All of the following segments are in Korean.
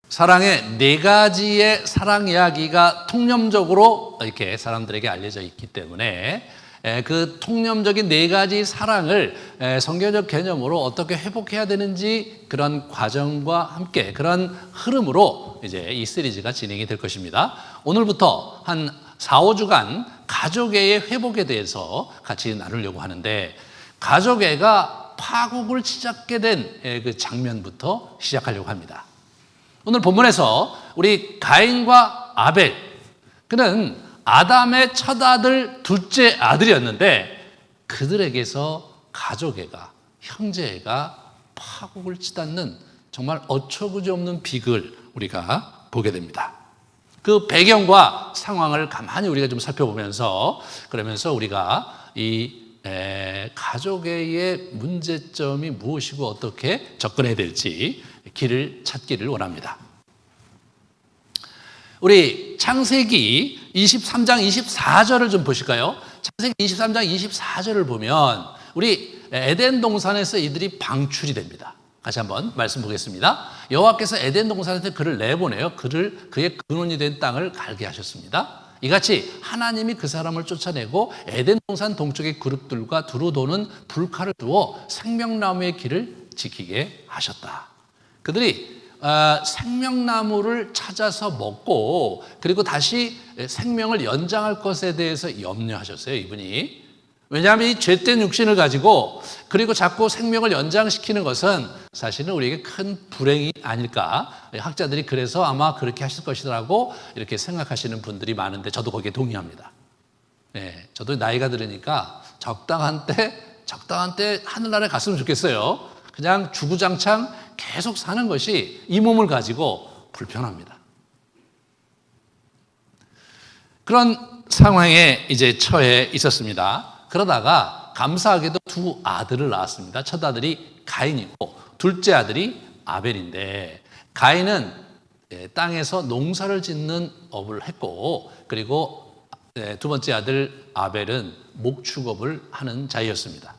사랑의 네 가지의 사랑 이야기가 통념적으로 이렇게 사람들에게 알려져 있기 때문에 그 통념적인 네 가지 사랑을 성경적 개념으로 어떻게 회복해야 되는지 그런 과정과 함께 그런 흐름으로 이제 이 시리즈가 진행이 될 것입니다. 오늘부터 한 4, 5주간 가족애의 회복에 대해서 같이 나누려고 하는데, 가족애가 파국을 시작게 된 그 장면부터 시작하려고 합니다. 오늘 본문에서 우리 가인과 아벨, 그는 아담의 첫 아들, 둘째 아들이었는데 그들에게서 가족애가, 형제애가 파국을 치닫는 정말 어처구니 없는 비극을 우리가 보게 됩니다. 그 배경과 상황을 가만히 우리가 좀 살펴보면서, 그러면서 우리가 이 가족애의 문제점이 무엇이고 어떻게 접근해야 될지 길을 찾기를 원합니다. 우리 창세기 23장 24절을 좀 보실까요? 창세기 23장 24절을 보면 우리 에덴 동산에서 이들이 방출이 됩니다. 같이 한번 말씀 보겠습니다. 여호와께서 에덴 동산에서 그를 내보내요. 그의 근원이 된 땅을 갈게 하셨습니다. 이같이 하나님이 그 사람을 쫓아내고 에덴 동산 동쪽의 그룹들과 두루 도는 불칼을 두어 생명나무의 길을 지키게 하셨다. 그들이 생명나무를 찾아서 먹고 그리고 다시 생명을 연장할 것에 대해서 염려하셨어요, 이분이. 왜냐하면 이 죄된 육신을 가지고 그리고 자꾸 생명을 연장시키는 것은 사실은 우리에게 큰 불행이 아닐까. 학자들이 그래서 아마 그렇게 하실 것이라고 이렇게 생각하시는 분들이 많은데 저도 거기에 동의합니다. 네, 저도 나이가 들으니까 적당한 때 하늘나라에 갔으면 좋겠어요. 그냥 주구장창 계속 사는 것이 이 몸을 가지고 불편합니다. 그런 상황에 이제 처해 있었습니다. 그러다가 감사하게도 두 아들을 낳았습니다. 첫 아들이 가인이고 둘째 아들이 아벨인데, 가인은 땅에서 농사를 짓는 업을 했고, 그리고 두 번째 아들 아벨은 목축업을 하는 자였습니다.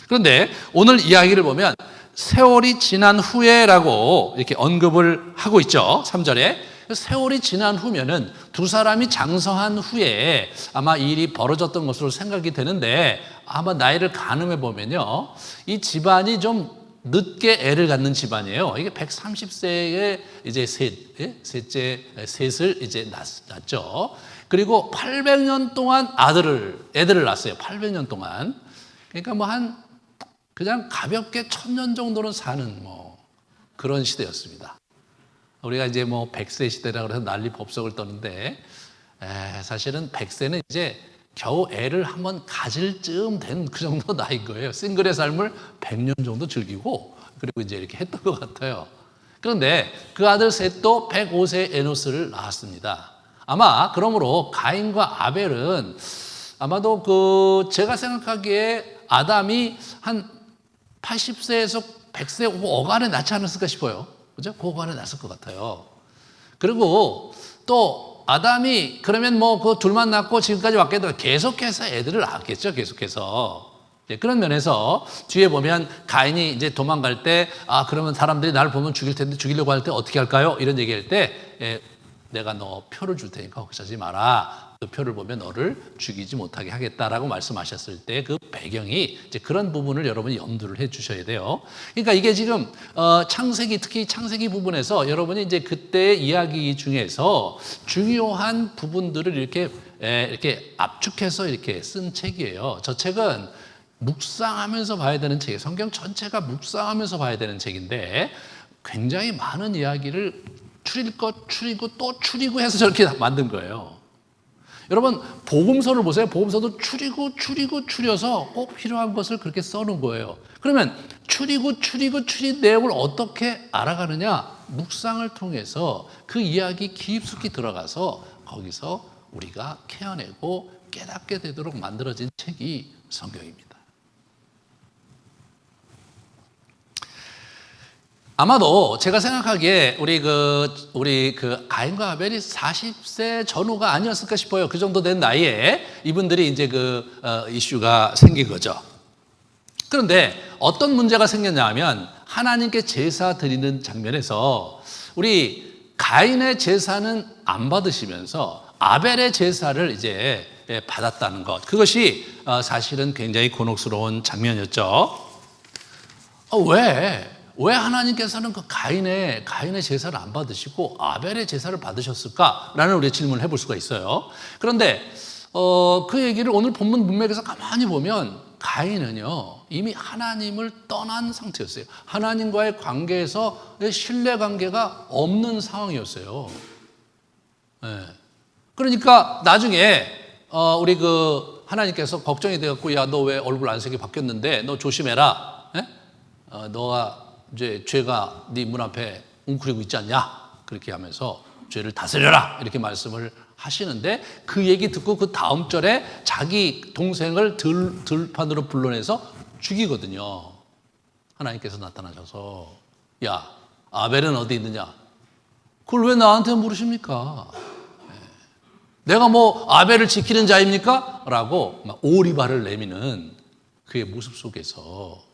그런데 오늘 이야기를 보면 세월이 지난 후에라고 이렇게 언급을 하고 있죠. 3절에. 세월이 지난 후면은 두 사람이 장성한 후에 아마 이 일이 벌어졌던 것으로 생각이 되는데, 아마 나이를 가늠해 보면요, 이 집안이 좀 늦게 애를 갖는 집안이에요. 이게 130세에 이제 셋을 이제 낳았죠. 그리고 800년 동안 애들을 낳았어요. 800년 동안. 그러니까 뭐 그냥 가볍게 1000년 정도는 사는 그런 시대였습니다. 우리가 이제 100세 시대라 그래서 난리 법석을 떠는데, 사실은 100세는 이제 겨우 애를 한번 가질 즈음 된 그 정도 나이인 거예요. 싱글의 삶을 100년 정도 즐기고 그리고 이제 이렇게 했던 것 같아요. 그런데 그 아들 셋도 105세 에노스를 낳았습니다. 아마 그러므로 가인과 아벨은 아마도 제가 생각하기에 아담이 한 80세에서 100세 어간에 낳지 않았을까 싶어요. 그죠? 그 어간에 낳았을 것 같아요. 그리고 또 아담이 그러면 그 둘만 낳고 지금까지 왔게 되면 계속해서 애들을 낳았겠죠. 계속해서. 그런 면에서 뒤에 보면 가인이 이제 도망갈 때, 그러면 사람들이 나를 보면 죽일 텐데 죽이려고 할 때 어떻게 할까요? 이런 얘기할 때, 내가 너 표를 줄 테니까 걱정하지 마라. 그 표를 보면 너를 죽이지 못하게 하겠다라고 말씀하셨을 때 그 배경이 이제 그런 부분을 여러분이 염두를 해 주셔야 돼요. 그러니까 이게 지금 특히 창세기 부분에서 여러분이 이제 그때의 이야기 중에서 중요한 부분들을 이렇게 압축해서 이렇게 쓴 책이에요. 저 책은 묵상하면서 봐야 되는 책이에요. 성경 전체가 묵상하면서 봐야 되는 책인데 굉장히 많은 이야기를 추리고 또 추리고 해서 저렇게 만든 거예요. 여러분 복음서를 보세요. 복음서도 추려서 꼭 필요한 것을 그렇게 써놓은 거예요. 그러면 추린 내용을 어떻게 알아가느냐? 묵상을 통해서 그 이야기 깊숙이 들어가서 거기서 우리가 캐어내고 깨닫게 되도록 만들어진 책이 성경입니다. 아마도 제가 생각하기에 우리 가인과 아벨이 40세 전후가 아니었을까 싶어요. 그 정도 된 나이에 이분들이 이제 이슈가 생긴 거죠. 그런데 어떤 문제가 생겼냐 하면 하나님께 제사 드리는 장면에서 우리 가인의 제사는 안 받으시면서 아벨의 제사를 이제 받았다는 것. 그것이 사실은 굉장히 곤혹스러운 장면이었죠. 왜 하나님께서는 그 가인의 제사를 안 받으시고 아벨의 제사를 받으셨을까라는 우리가 질문을 해볼 수가 있어요. 그런데 그 얘기를 오늘 본문 문맥에서 가만히 보면 가인은요 이미 하나님을 떠난 상태였어요. 하나님과의 관계에서 신뢰관계가 없는 상황이었어요. 네. 그러니까 나중에 우리 그 하나님께서 걱정이 되었고, 야, 너 왜 얼굴 안색이 바뀌었는데 너 조심해라. 너가 이제 죄가 네 문 앞에 웅크리고 있지 않냐? 그렇게 하면서 죄를 다스려라 이렇게 말씀을 하시는데, 그 얘기 듣고 그 다음 절에 자기 동생을 들판으로 불러내서 죽이거든요. 하나님께서 나타나셔서, 야, 아벨은 어디 있느냐? 그걸 왜 나한테 물으십니까? 내가 뭐 아벨을 지키는 자입니까? 라고 막 오리발을 내미는 그의 모습 속에서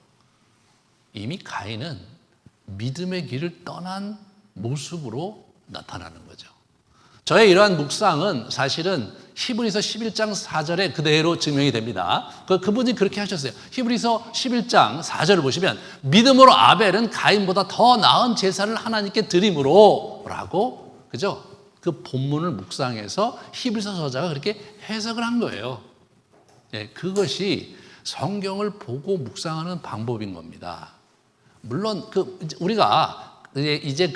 이미 가인은 믿음의 길을 떠난 모습으로 나타나는 거죠. 저의 이러한 묵상은 사실은 히브리서 11장 4절에 그대로 증명이 됩니다. 그분이 그렇게 하셨어요. 히브리서 11장 4절을 보시면 믿음으로 아벨은 가인보다 더 나은 제사를 하나님께 드림으로 라고, 그죠? 그 본문을 묵상해서 히브리서 저자가 그렇게 해석을 한 거예요. 그것이 성경을 보고 묵상하는 방법인 겁니다. 물론 우리가 이제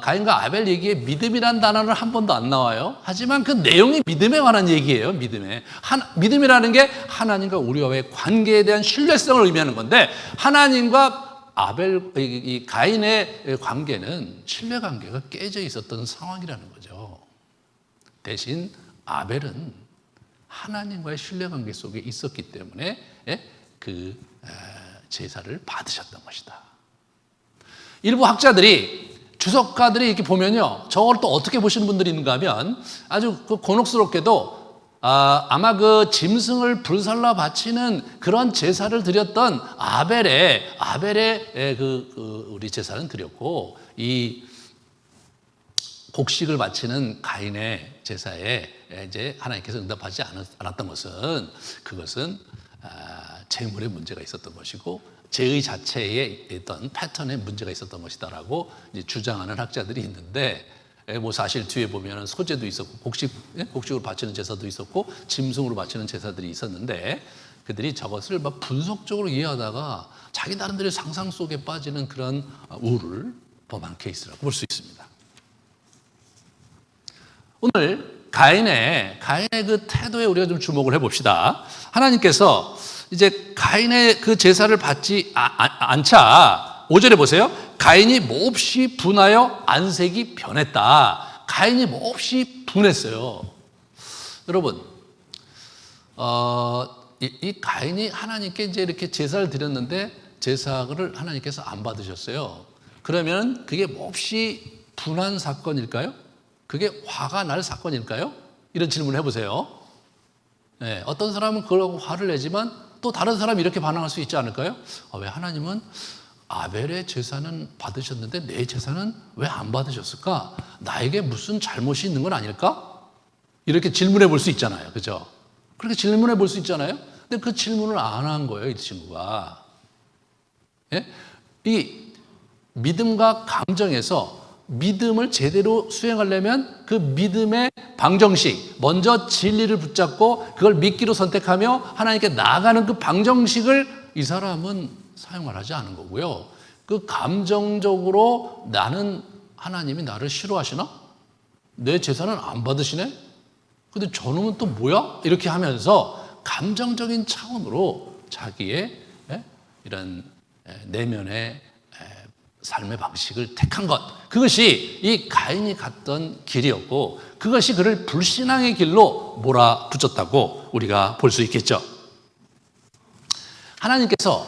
가인과 아벨 얘기에 믿음이란 단어는 한 번도 안 나와요. 하지만 그 내용이 믿음에 관한 얘기예요. 믿음이라는 게 하나님과 우리와의 관계에 대한 신뢰성을 의미하는 건데, 하나님과 이 가인의 관계는 신뢰관계가 깨져 있었던 상황이라는 거죠. 대신 아벨은 하나님과의 신뢰관계 속에 있었기 때문에 그 제사를 받으셨던 것이다. 일부 학자들이, 주석가들이 이렇게 보면요, 저걸 또 어떻게 보시는 분들이 있는가 하면 아주 곤혹스럽게도 아마 그 짐승을 불살라 바치는 그런 제사를 드렸던 아벨의 우리 제사는 드렸고, 이 곡식을 바치는 가인의 제사에 이제 하나님께서 응답하지 않았던 것은, 그것은 재물에 문제가 있었던 것이고 제의 자체에 있던 패턴에 문제가 있었던 것이다라고 이제 주장하는 학자들이 있는데, 뭐 사실 뒤에 보면 소제도 있었고 곡식으로 바치는 제사도 있었고 짐승으로 바치는 제사들이 있었는데, 그들이 저것을 막 분석적으로 이해하다가 자기 나름대로 상상 속에 빠지는 그런 우를 범한 케이스라고 볼 수 있습니다. 오늘 가인의 그 태도에 우리가 좀 주목을 해봅시다. 하나님께서 이제 가인의 그 제사를 받지 않자 5절에 보세요. 가인이 몹시 분하여 안색이 변했다. 가인이 몹시 분했어요. 여러분, 이 가인이 하나님께 이제 이렇게 제사를 드렸는데 제사를 하나님께서 안 받으셨어요. 그러면 그게 몹시 분한 사건일까요? 그게 화가 날 사건일까요? 이런 질문을 해보세요. 네, 어떤 사람은 그러고 화를 내지만 또 다른 사람이 이렇게 반응할 수 있지 않을까요? 왜 하나님은 아벨의 제사는 받으셨는데 내 제사는 왜 안 받으셨을까? 나에게 무슨 잘못이 있는 건 아닐까? 이렇게 질문해 볼 수 있잖아요. 그죠? 그렇게 질문해 볼 수 있잖아요. 근데 그 질문을 안 한 거예요, 이 친구가. 예? 이 믿음과 감정에서 믿음을 제대로 수행하려면 그 믿음의 방정식, 먼저 진리를 붙잡고 그걸 믿기로 선택하며 하나님께 나아가는 그 방정식을 이 사람은 사용을 하지 않은 거고요. 그 감정적으로 나는 하나님이 나를 싫어하시나? 내 제사는 안 받으시네? 근데 저놈은 또 뭐야? 이렇게 하면서 감정적인 차원으로 자기의 이런 내면의 삶의 방식을 택한 것, 그것이 이 가인이 갔던 길이었고 그것이 그를 불신앙의 길로 몰아붙였다고 우리가 볼 수 있겠죠. 하나님께서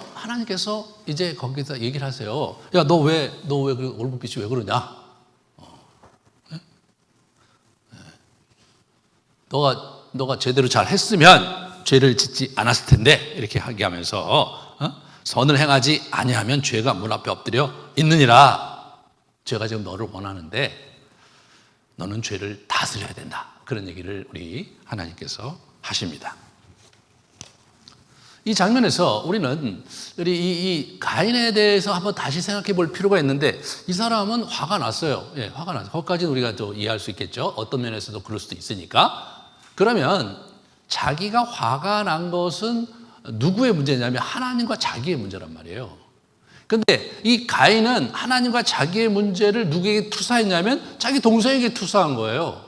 이제 거기서 얘기를 하세요. 야, 너 왜 그 얼굴빛이 왜 그러냐? 너가 제대로 잘 했으면 죄를 짓지 않았을 텐데 이렇게 하면서 선을 행하지 아니하면 죄가 문 앞에 엎드려 있느니라. 죄가 지금 너를 원하는데 너는 죄를 다스려야 된다. 그런 얘기를 우리 하나님께서 하십니다. 이 장면에서 우리는 이 가인에 대해서 한번 다시 생각해 볼 필요가 있는데, 이 사람은 화가 났어요. 예, 화가 났어요. 거기까지는 우리가 또 이해할 수 있겠죠. 어떤 면에서도 그럴 수도 있으니까. 그러면 자기가 화가 난 것은 누구의 문제냐면 하나님과 자기의 문제란 말이에요. 근데 이 가인은 하나님과 자기의 문제를 누구에게 투사했냐면 자기 동생에게 투사한 거예요.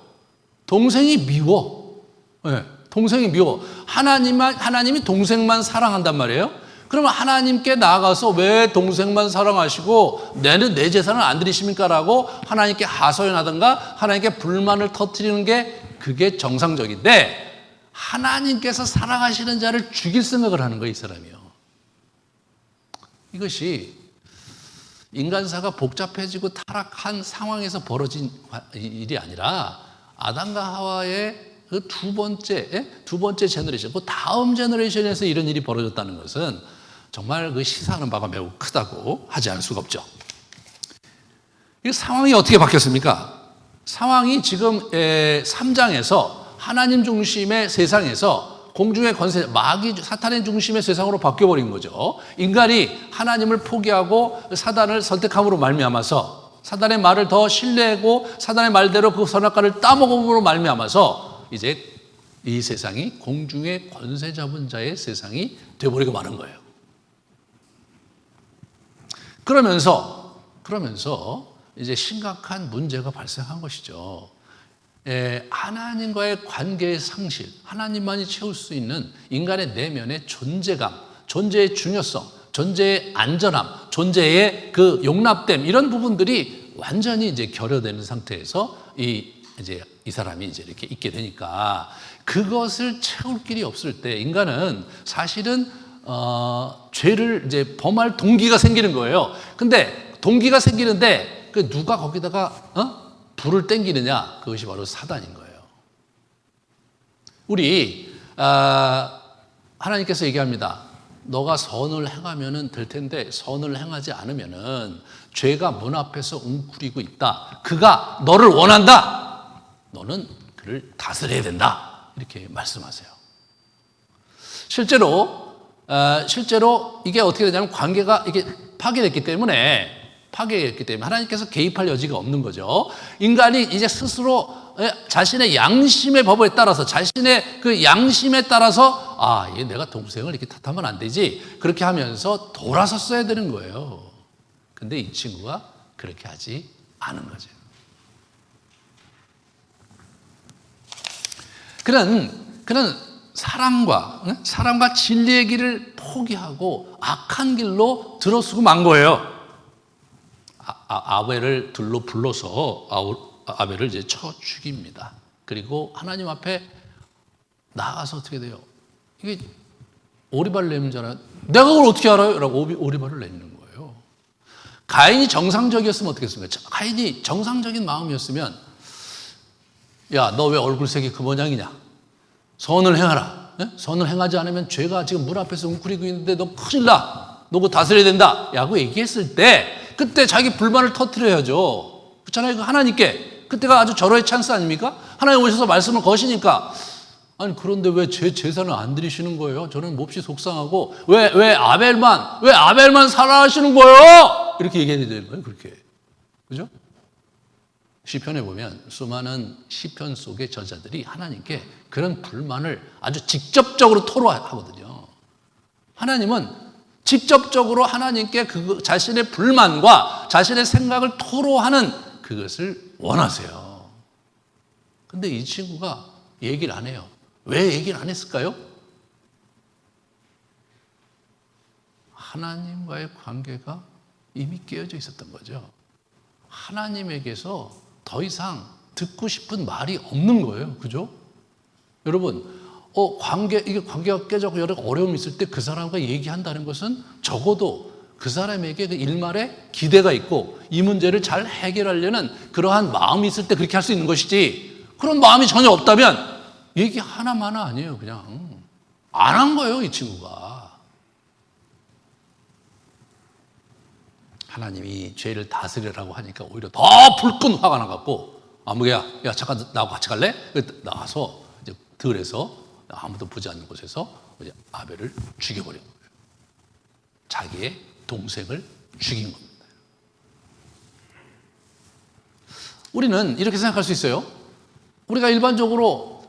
동생이 미워. 예, 동생이 미워. 하나님이 동생만 사랑한단 말이에요. 그러면 하나님께 나아가서 왜 동생만 사랑하시고 내 재산을 안 드리십니까? 라고 하나님께 하소연하든가 하나님께 불만을 터뜨리는 게 그게 정상적인데, 하나님께서 사랑하시는 자를 죽일 생각을 하는 거예요, 이 사람이요. 이것이 인간사가 복잡해지고 타락한 상황에서 벌어진 일이 아니라 아담과 하와의 그 두 번째 제너레이션, 그 다음 제너레이션에서 이런 일이 벌어졌다는 것은 정말 그 시사하는 바가 매우 크다고 하지 않을 수가 없죠. 이 상황이 어떻게 바뀌었습니까? 상황이 지금 3장에서 하나님 중심의 세상에서 공중의 권세, 마귀, 사탄의 중심의 세상으로 바뀌어버린 거죠. 인간이 하나님을 포기하고 사단을 선택함으로 말미암아서, 사단의 말을 더 신뢰하고 사단의 말대로 그 선악과를 따먹음으로 말미암아서 이제 이 세상이 공중의 권세 잡은 자의 세상이 되어버리고 마는 거예요. 그러면서 이제 심각한 문제가 발생한 것이죠. 하나님과의 관계의 상실, 하나님만이 채울 수 있는 인간의 내면의 존재감, 존재의 중요성, 존재의 안전함, 존재의 그 용납됨, 이런 부분들이 완전히 이제 결여되는 상태에서 이 사람이 이제 이렇게 있게 되니까, 그것을 채울 길이 없을 때 인간은 사실은 죄를 이제 범할 동기가 생기는 거예요. 근데 동기가 생기는데 그 누가 거기다가 불을 땡기느냐? 그것이 바로 사단인 거예요. 우리 하나님께서 얘기합니다. 너가 선을 행하면 될 텐데 선을 행하지 않으면은 죄가 문 앞에서 웅크리고 있다. 그가 너를 원한다. 너는 그를 다스려야 된다. 이렇게 말씀하세요. 실제로 이게 어떻게 되냐면 관계가 이게 파괴됐기 때문에 하나님께서 개입할 여지가 없는 거죠. 인간이 이제 스스로 자신의 양심의 법에 따라서, 자신의 그 양심에 따라서 얘 내가 동생을 이렇게 탓하면 안 되지, 그렇게 하면서 돌아섰어야 되는 거예요. 근데 이 친구가 그렇게 하지 않은 거죠. 그는 사랑과 진리의 길을 포기하고 악한 길로 들어서고 만 거예요. 아벨을 둘로 불러서 아벨을 이제 쳐 죽입니다. 그리고 하나님 앞에 나가서 어떻게 돼요? 이게 오리발을 내밀잖아요. 내가 그걸 어떻게 알아요? 라고 오리발을 내미는 거예요. 가인이 정상적이었으면 어떻게 했습니까? 가인이 정상적인 마음이었으면, 야, 너 왜 얼굴색이 그 모양이냐? 선을 행하라. 선을 행하지 않으면 죄가 지금 문 앞에서 웅크리고 있는데 너 큰일 나. 너 그거 다스려야 된다. 라고 얘기했을 때 그때 자기 불만을 터뜨려야죠. 그렇잖아요. 하나님께. 그때가 아주 절호의 찬스 아닙니까? 하나님 오셔서 말씀을 거시니까. 아니, 그런데 왜 제 제사는 안 드리시는 거예요? 저는 몹시 속상하고, 왜 아벨만 사랑하시는 거예요? 이렇게 얘기해야 되는 거예요, 그렇게. 그죠? 시편에 보면 수많은 시편 속의 저자들이 하나님께 그런 불만을 아주 직접적으로 토로하거든요. 하나님은 직접적으로 하나님께 자신의 불만과 자신의 생각을 토로하는 그것을 원하세요. 근데 이 친구가 얘기를 안 해요. 왜 얘기를 안 했을까요? 하나님과의 관계가 이미 깨어져 있었던 거죠. 하나님에게서 더 이상 듣고 싶은 말이 없는 거예요. 그죠? 여러분, 관계가 깨졌고 여러 어려움이 있을 때 그 사람과 얘기한다는 것은 적어도 그 사람에게 그 일말의 기대가 있고 이 문제를 잘 해결하려는 그러한 마음이 있을 때 그렇게 할 수 있는 것이지, 그런 마음이 전혀 없다면 얘기 하나마나 아니에요. 그냥 안 한 거예요, 이 친구가. 하나님이 죄를 다스리라고 하니까 오히려 더 불끈 화가 나갖고 아무개야, 야 잠깐 나하고 같이 갈래? 나와서 이제 들에서 아무도 보지 않는 곳에서 이제 아벨을 죽여버린 거예요. 자기의 동생을 죽인 겁니다. 우리는 이렇게 생각할 수 있어요. 우리가 일반적으로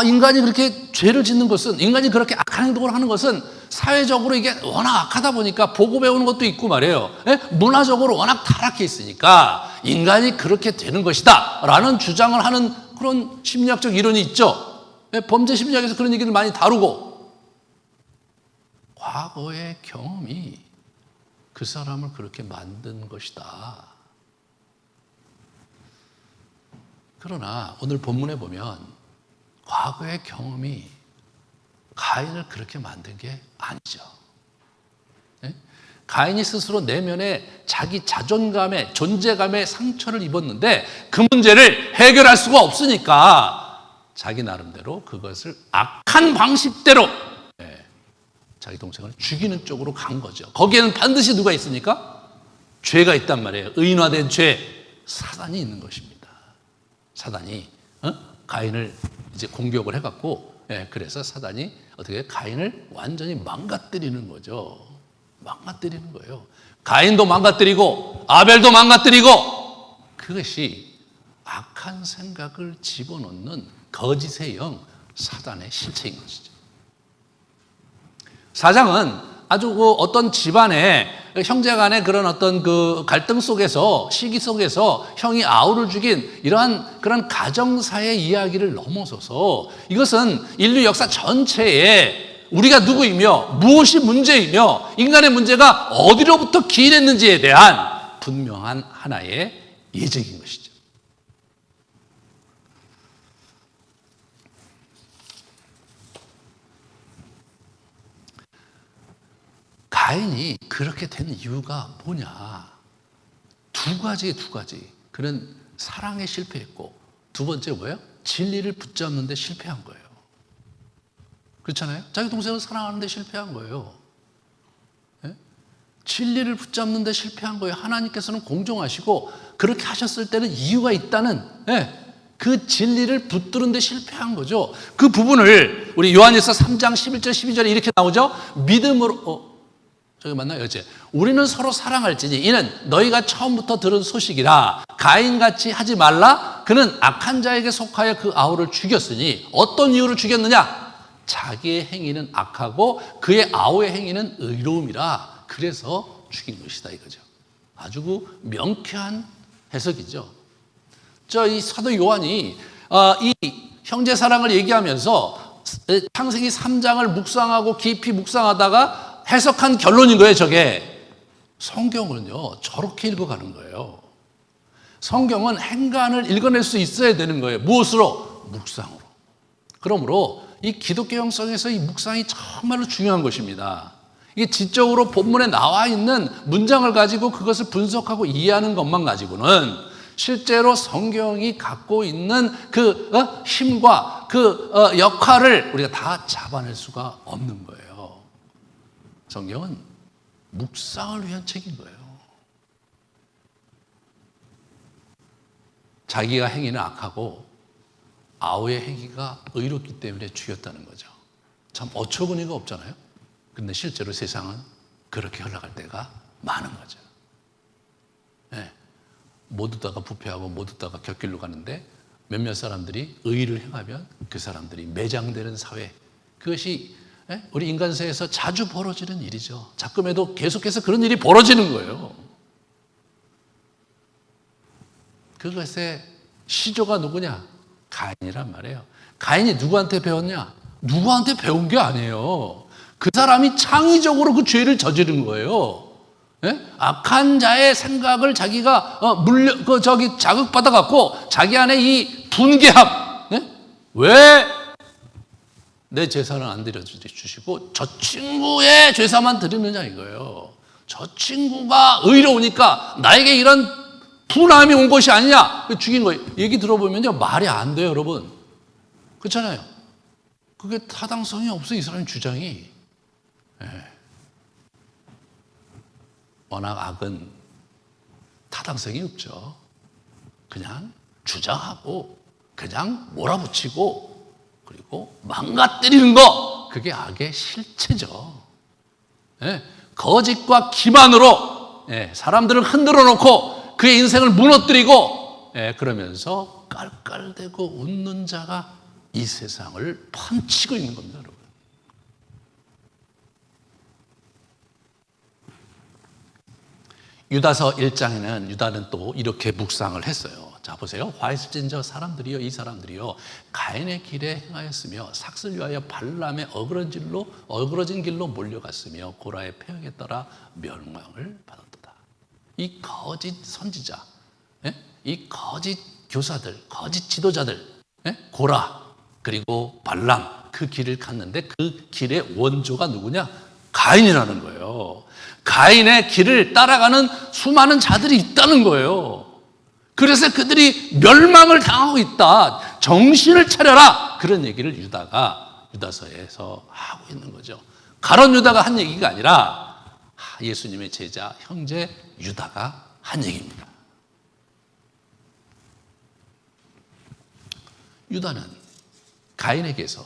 인간이 그렇게 죄를 짓는 것은, 인간이 그렇게 악한 행동을 하는 것은 사회적으로 이게 워낙 악하다 보니까 보고 배우는 것도 있고 말이에요. 문화적으로 워낙 타락해 있으니까 인간이 그렇게 되는 것이다 라는 주장을 하는 그런 심리학적 이론이 있죠. 범죄 심리학에서 그런 얘기를 많이 다루고, 과거의 경험이 그 사람을 그렇게 만든 것이다. 그러나 오늘 본문에 보면 과거의 경험이 가인을 그렇게 만든 게 아니죠. 가인이 스스로 내면에 자기 자존감에, 존재감에 상처를 입었는데 그 문제를 해결할 수가 없으니까 자기 나름대로 그것을 악한 방식대로 자기 동생을 죽이는 쪽으로 간 거죠. 거기에는 반드시 누가 있습니까? 죄가 있단 말이에요. 의인화된 죄, 사단이 있는 것입니다. 사단이 가인을 이제 공격을 해갖고, 그래서 사단이 어떻게 가인을 완전히 망가뜨리는 거죠. 망가뜨리는 거예요. 가인도 망가뜨리고 아벨도 망가뜨리고, 그것이 악한 생각을 집어넣는 거짓의 영, 사단의 실체인 것이죠. 사장은 아주 어떤 집안의 형제 간의 그런 어떤 그 갈등 속에서, 시기 속에서 형이 아우를 죽인 이러한 그런 가정사의 이야기를 넘어서서 이것은 인류 역사 전체에 우리가 누구이며 무엇이 문제이며 인간의 문제가 어디로부터 기인했는지에 대한 분명한 하나의 예적인 것이죠. 가인이 그렇게 된 이유가 뭐냐? 두 가지. 그는 사랑에 실패했고, 두 번째 뭐예요? 진리를 붙잡는 데 실패한 거예요. 그렇잖아요? 자기 동생을 사랑하는 데 실패한 거예요. 진리를 붙잡는 데 실패한 거예요. 하나님께서는 공정하시고 그렇게 하셨을 때는 이유가 있다는, 그 진리를 붙드는 데 실패한 거죠. 그 부분을 우리 요한일서 3장 11절 12절에 이렇게 나오죠. 믿음으로 저기 맞나요? 어제 우리는 서로 사랑할지니 이는 너희가 처음부터 들은 소식이라. 가인같이 하지 말라. 그는 악한 자에게 속하여 그 아우를 죽였으니 어떤 이유로 죽였느냐? 자기의 행위는 악하고 그의 아우의 행위는 의로움이라. 그래서 죽인 것이다 이거죠. 아주 그 명쾌한 해석이죠. 이 사도 요한이 이 형제 사랑을 얘기하면서 창세기 3장을 묵상하고 깊이 묵상하다가 해석한 결론인 거예요. 저게 성경은요 저렇게 읽어가는 거예요. 성경은 행간을 읽어낼 수 있어야 되는 거예요. 무엇으로? 묵상으로. 그러므로 이 기독교 형성에서 이 묵상이 정말로 중요한 것입니다. 이게 지적으로 본문에 나와 있는 문장을 가지고 그것을 분석하고 이해하는 것만 가지고는 실제로 성경이 갖고 있는 그 힘과 그 역할을 우리가 다 잡아낼 수가 없는 거예요. 성경은 묵상을 위한 책인 거예요. 자기가 행위는 악하고 아우의 행위가 의롭기 때문에 죽였다는 거죠. 참 어처구니가 없잖아요. 근데 실제로 세상은 그렇게 흘러갈 때가 많은 거죠. 모두 다가 부패하고 모두 다가 곁길로 가는데 몇몇 사람들이 의의를 행하면 그 사람들이 매장되는 사회, 그것이 우리 인간사에서 자주 벌어지는 일이죠. 자금에도 계속해서 그런 일이 벌어지는 거예요. 그것의 시조가 누구냐? 가인이란 말이에요. 가인이 누구한테 배웠냐? 누구한테 배운 게 아니에요. 그 사람이 창의적으로 그 죄를 저지른 거예요. 악한 자의 생각을 자기가 자극받아 갖고 자기 안에 이 분개함, 왜 내 제사는 안 드려주시고 저 친구의 제사만 드리느냐 이거예요. 저 친구가 의로우니까 나에게 이런 분함이 온 것이 아니냐, 죽인 거예요. 얘기 들어보면요 말이 안 돼요, 여러분. 그렇잖아요. 그게 타당성이 없어요, 이 사람의 주장이. 워낙 악은 타당성이 없죠. 그냥 주장하고 그냥 몰아붙이고 그리고 망가뜨리는 거, 그게 악의 실체죠. 예, 거짓과 기만으로 사람들을 흔들어 놓고 그의 인생을 무너뜨리고 그러면서 깔깔대고 웃는 자가 이 세상을 판치고 있는 겁니다, 여러분. 유다서 1장에는 유다는 또 이렇게 묵상을 했어요. 자, 보세요. 화 있을진 저 사람들이요, 이 사람들이요, 가인의 길에 행하였으며 삭슬 위하여 발람의 어그러진 길로 몰려갔으며 고라의 폐역에 따라 멸망을 받았도다. 이 거짓 선지자, 이 거짓 교사들, 거짓 지도자들, 고라 그리고 발람, 그 길을 갔는데 그 길의 원조가 누구냐? 가인이라는 거예요. 가인의 길을 따라가는 수많은 자들이 있다는 거예요. 그래서 그들이 멸망을 당하고 있다. 정신을 차려라. 그런 얘기를 유다서에서 하고 있는 거죠. 가론 유다가 한 얘기가 아니라 예수님의 제자 형제 유다가 한 얘기입니다. 유다는 가인에게서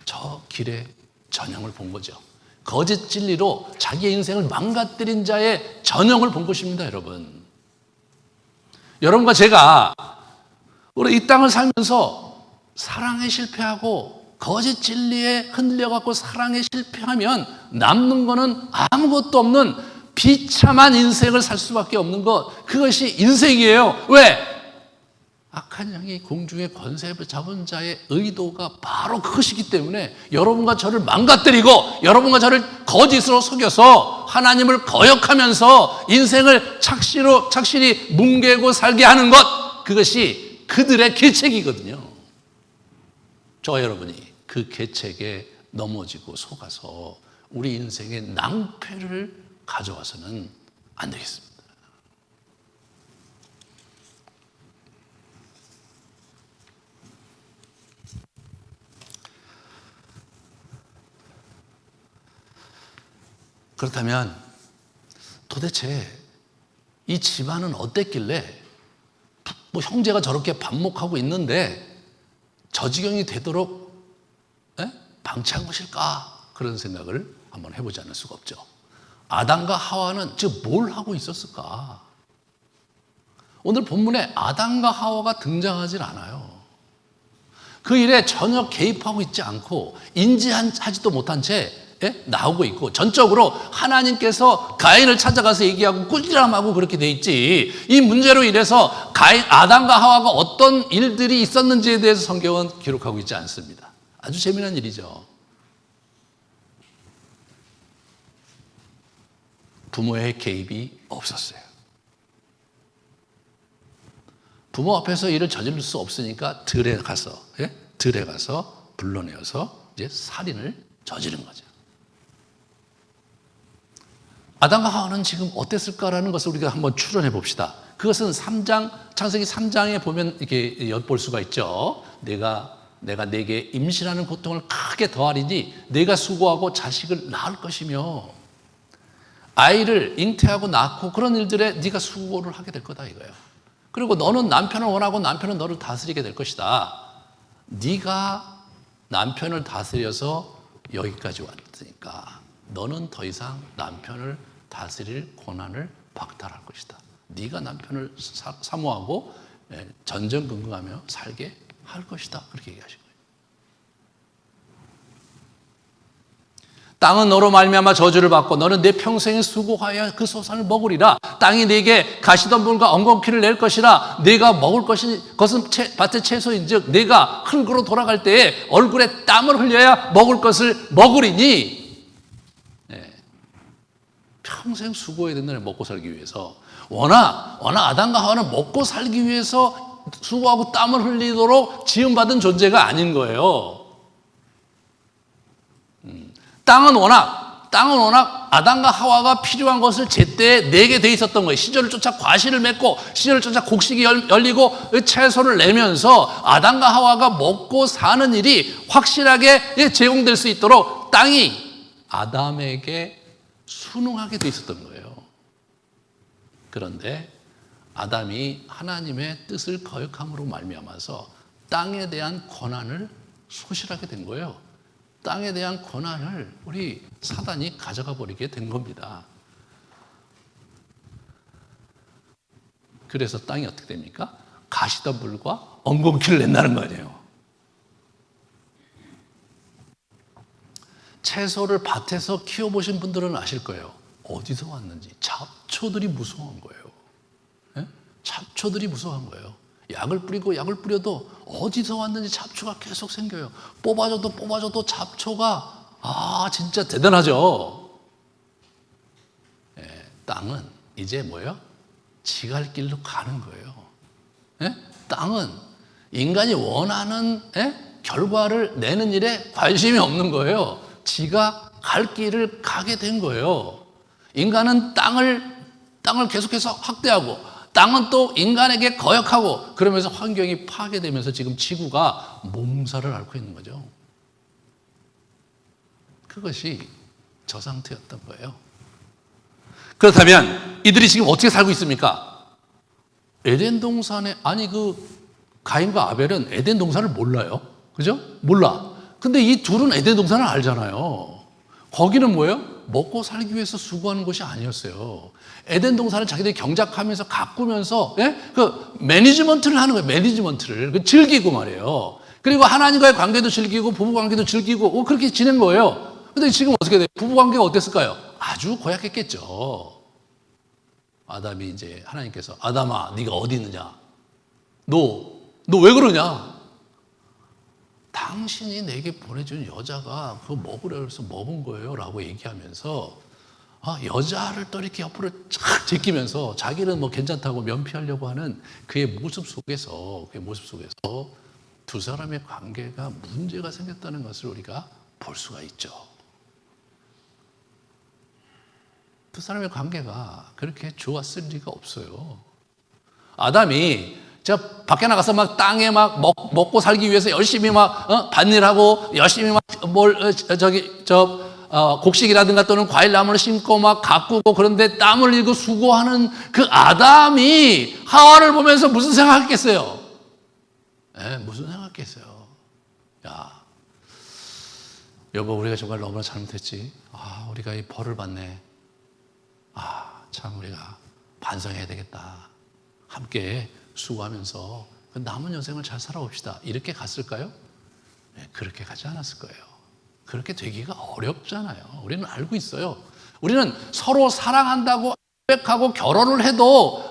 저 길의 전형을 본 거죠. 거짓 진리로 자기의 인생을 망가뜨린 자의 전형을 본 것입니다, 여러분. 여러분과 제가 우리 이 땅을 살면서 사랑에 실패하고 거짓 진리에 흔들려갖고 사랑에 실패하면 남는 거는 아무것도 없는 비참한 인생을 살 수밖에 없는 것, 그것이 인생이에요. 왜? 악한 영이 공중의 권세를 잡은 자의 의도가 바로 그것이기 때문에 여러분과 저를 망가뜨리고 여러분과 저를 거짓으로 속여서 하나님을 거역하면서 인생을 착실히 뭉개고 살게 하는 것, 그것이 그들의 계책이거든요. 저와 여러분이 그 계책에 넘어지고 속아서 우리 인생의 낭패를 가져와서는 안 되겠습니다. 그렇다면 도대체 이 집안은 어땠길래 뭐 형제가 저렇게 반목하고 있는데 저 지경이 되도록 방치한 것일까? 그런 생각을 한번 해보지 않을 수가 없죠. 아담과 하와는 즉 뭘 하고 있었을까? 오늘 본문에 아담과 하와가 등장하질 않아요. 그 일에 전혀 개입하고 있지 않고 인지하지도 못한 채 나오고 있고, 전적으로 하나님께서 가인을 찾아가서 얘기하고 꾸지람하고 그렇게 돼 있지, 이 문제로 인해서 아담과 하와가 어떤 일들이 있었는지에 대해서 성경은 기록하고 있지 않습니다. 아주 재미난 일이죠. 부모의 개입이 없었어요. 부모 앞에서 일을 저지를 수 없으니까 들에 가서 불러내어서 이제 살인을 저지른 거죠. 아담과 하와는 지금 어땠을까라는 것을 우리가 한번 추론해 봅시다. 그것은 창세기 3장에 보면 이렇게 엿볼 수가 있죠. 내가 네게 임신하는 고통을 크게 더하리니 네가 수고하고 자식을 낳을 것이며, 아이를 잉태하고 낳고 그런 일들에 네가 수고를 하게 될 거다 이거예요. 그리고 너는 남편을 원하고 남편은 너를 다스리게 될 것이다. 네가 남편을 다스려서 여기까지 왔으니까 너는 더 이상 남편을 다스릴 권한을 박탈할 것이다. 네가 남편을 사모하고 전전긍긍하며 살게 할 것이다. 그렇게 얘기하신 거예요. 땅은 너로 말미암아 저주를 받고 너는 내 평생에 수고하여 그 소산을 먹으리라. 땅이 네게 가시덤불과 엉겅퀴를 낼 것이라. 네가 먹을 것은 밭의 채소인즉 네가 흙으로 돌아갈 때에 얼굴에 땀을 흘려야 먹을 것을 먹으리니. 평생 수고해야 된다는, 먹고 살기 위해서. 워낙 아담과 하와는 먹고 살기 위해서 수고하고 땀을 흘리도록 지음받은 존재가 아닌 거예요. 땅은 워낙 아담과 하와가 필요한 것을 제때에 내게 돼 있었던 거예요. 시절을 쫓아 과실을 맺고 시절을 쫓아 곡식이 열리고 채소를 내면서 아담과 하와가 먹고 사는 일이 확실하게 제공될 수 있도록 땅이 아담에게 순응하게 돼 있었던 거예요. 그런데 아담이 하나님의 뜻을 거역함으로 말미암아서 땅에 대한 권한을 소실하게 된 거예요. 땅에 대한 권한을 우리 사단이 가져가 버리게 된 겁니다. 그래서 땅이 어떻게 됩니까? 가시덤불과 엉겅퀴를 낸다는 거 아니에요. 채소를 밭에서 키워보신 분들은 아실 거예요. 어디서 왔는지. 잡초들이 무서운 거예요. 예? 잡초들이 무서운 거예요. 약을 뿌려도 어디서 왔는지 잡초가 계속 생겨요. 뽑아줘도 잡초가 진짜 대단하죠. 예, 땅은 이제 뭐예요? 지갈 길로 가는 거예요. 예? 땅은 인간이 원하는 결과를 내는 일에 관심이 없는 거예요. 지가 갈 길을 가게 된 거예요. 인간은 땅을 계속해서 학대하고 땅은 또 인간에게 거역하고 그러면서 환경이 파괴되면서 지금 지구가 몸살을 앓고 있는 거죠. 그것이 저 상태였던 거예요. 그렇다면 이들이 지금 어떻게 살고 있습니까? 에덴 동산에 가인과 아벨은 에덴 동산을 몰라요. 그죠? 몰라. 근데 이 둘은 에덴 동산을 알잖아요. 거기는 뭐예요? 먹고 살기 위해서 수고하는 곳이 아니었어요. 에덴 동산을 자기들이 경작하면서 가꾸면서 그 매니지먼트를 하는 거예요. 매니지먼트를 즐기고 말이에요. 그리고 하나님과의 관계도 즐기고 부부 관계도 즐기고 그렇게 지낸 거예요. 근데 지금 어떻게 돼요? 부부 관계가 어땠을까요? 아주 고약했겠죠. 아담이 이제 하나님께서 아담아 네가 어디 있느냐? 너 왜 그러냐? 당신이 내게 보내준 여자가 그거 먹으려 해서 먹은 거예요 라고 얘기하면서 여자를 또 이렇게 옆으로 쫙 제끼면서 자기는 뭐 괜찮다고 면피하려고 하는 그의 모습 속에서 두 사람의 관계가 문제가 생겼다는 것을 우리가 볼 수가 있죠. 두 사람의 관계가 그렇게 좋았을 리가 없어요. 아담이 밖에 나가서 막 땅에 막 먹고 살기 위해서 열심히 막 밭일하고 열심히 막 곡식이라든가 또는 과일나무를 심고 막 가꾸고 그런데 땀 흘리고 수고하는 그 아담이 하와를 보면서 무슨 생각했겠어요? 무슨 생각했겠어요? 야, 여보 우리가 정말 너무나 잘못했지. 우리가 이 벌을 받네. 참 우리가 반성해야 되겠다. 함께 수고하면서 남은 여생을 잘 살아봅시다. 이렇게 갔을까요? 그렇게 가지 않았을 거예요. 그렇게 되기가 어렵잖아요. 우리는 알고 있어요. 우리는 서로 사랑한다고 고백하고 결혼을 해도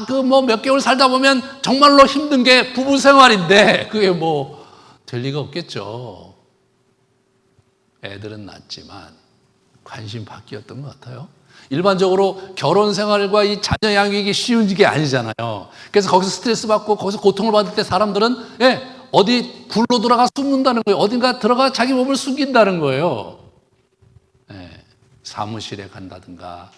그 뭐 몇 개월 살다 보면 정말로 힘든 게 부부 생활인데 그게 뭐 될 리가 없겠죠. 애들은 낳지만 관심 밖이었던 것 같아요. 일반적으로 결혼 생활과 이 자녀 양육이 쉬운 게 아니잖아요. 그래서 거기서 스트레스 받고 거기서 고통을 받을 때 사람들은 어디 굴로 들어가 숨는다는 거예요. 어딘가 들어가 자기 몸을 숨긴다는 거예요. 사무실에 간다든가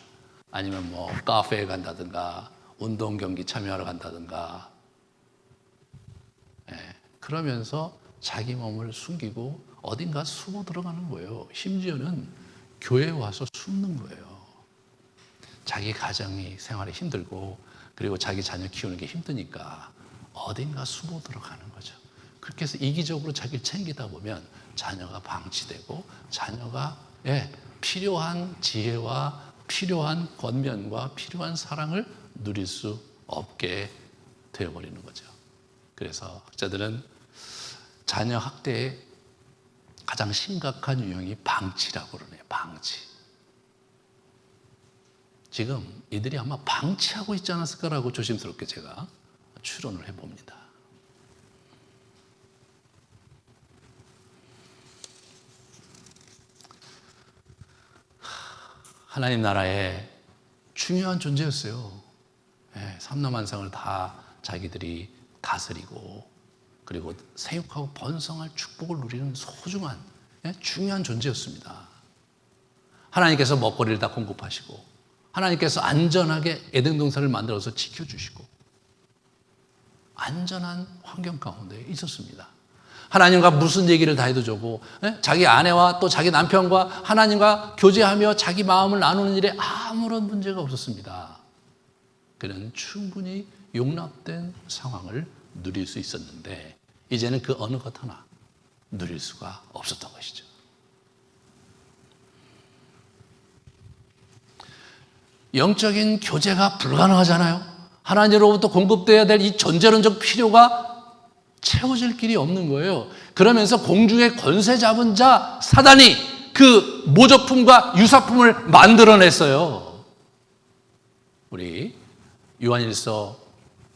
아니면 뭐 카페에 간다든가 운동 경기 참여하러 간다든가 그러면서 자기 몸을 숨기고 어딘가 숨어 들어가는 거예요. 심지어는 교회에 와서 숨는 거예요. 자기 가정이 생활이 힘들고 그리고 자기 자녀 키우는 게 힘드니까 어딘가 숨어 들어가는 거죠. 그렇게 해서 이기적으로 자기를 챙기다 보면 자녀가 방치되고 자녀가 필요한 지혜와 필요한 권면과 필요한 사랑을 누릴 수 없게 되어버리는 거죠. 그래서 학자들은 자녀 학대의 가장 심각한 유형이 방치라고 그러네요. 방치. 지금 이들이 아마 방치하고 있지 않았을까라고 조심스럽게 제가 추론을 해봅니다. 하나님 나라의 중요한 존재였어요. 삼라만상을 다 자기들이 다스리고 그리고 세육하고 번성할 축복을 누리는 소중한 중요한 존재였습니다. 하나님께서 먹거리를 다 공급하시고 하나님께서 안전하게 에덴 동산을 만들어서 지켜주시고 안전한 환경 가운데 있었습니다. 하나님과 무슨 얘기를 다 해도 좋고 자기 아내와 또 자기 남편과 하나님과 교제하며 자기 마음을 나누는 일에 아무런 문제가 없었습니다. 그는 충분히 용납된 상황을 누릴 수 있었는데 이제는 그 어느 것 하나 누릴 수가 없었던 것이죠. 영적인 교제가 불가능하잖아요. 하나님으로부터 공급돼야 될 이 존재론적 필요가 채워질 길이 없는 거예요. 그러면서 공중의 권세 잡은 자 사단이 그 모조품과 유사품을 만들어냈어요. 우리 요한일서